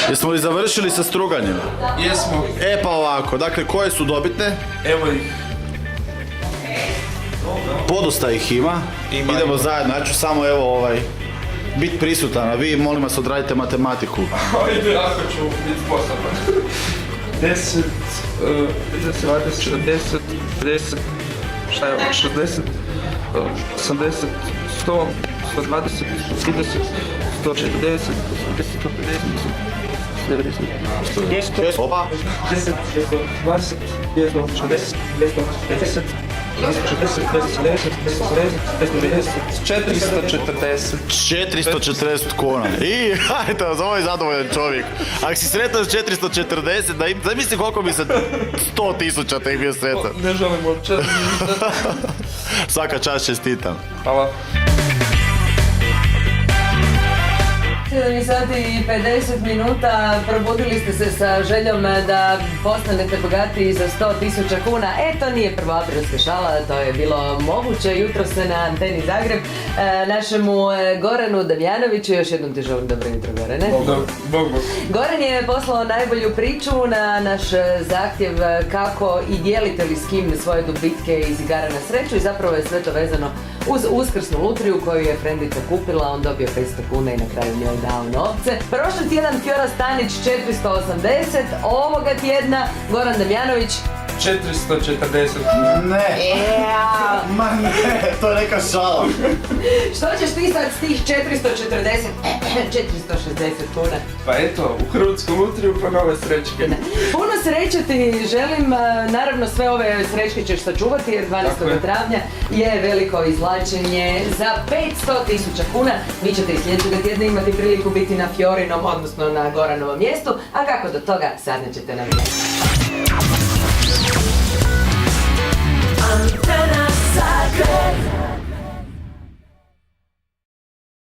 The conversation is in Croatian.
Jesmo li završili sa struganjem? Jesmo. E pa ovako, dakle koje su dobitne? Evo ih. Podosta ih ima. Idemo zajedno, ja ću samo evo biti prisutan, a vi molim vas odradite matematiku. Ajde, ako ću biti sposoban. 10, 20, 40, 50, šta je ovo, 60, 80, 100, 120, 130, 140, 150, 150, 190, Opa! 10, 20, 260, 250, 440. 440 kuna. I, hajde, ovo je zadovoljan čovjek. Ako si sretan s 440, zamisli koliko bi se 100.000 tek bio sretan. Ne želim uopće. Svaka čast, čestitam. Hvala. 7 sati i 50 minuta, probudili ste se sa željom da postanete bogatiji za 100.000 kuna. To nije prvoaprilska šala, to je bilo moguće. Jutro se na Anteni Zagreb našemu Goranu Damjanoviću, još jednom ti želim dobro jutro, Gorane. Bog. Goran je poslao najbolju priču na naš zahtjev kako i dijelite li s kim svoje dobitke iz igara na sreću i zapravo je sve to vezano uz uskrsnu lutriju koju je frendica kupila, on dobio 500 kuna i na kraju njoj dao novce. Prošli tjedan Fjora Stanić 480, ovoga tjedna Goran Damjanović 440. Ne, ma ne, to je neka šala. Što ćeš ti sad s tih 440, 460 kuna? Pa eto, u Hrvatsku lutriju pa nove srećke. Puno sreće ti želim, naravno sve ove srećke ćeš sačuvati jer 12. travnja je veliko izvlačenje za 500.000 kuna. Vi ćete i sljedećega tjedna imati priliku biti na Fjorinom, odnosno na Goranovom mjestu, a kako do toga saznaćete na vrijeme.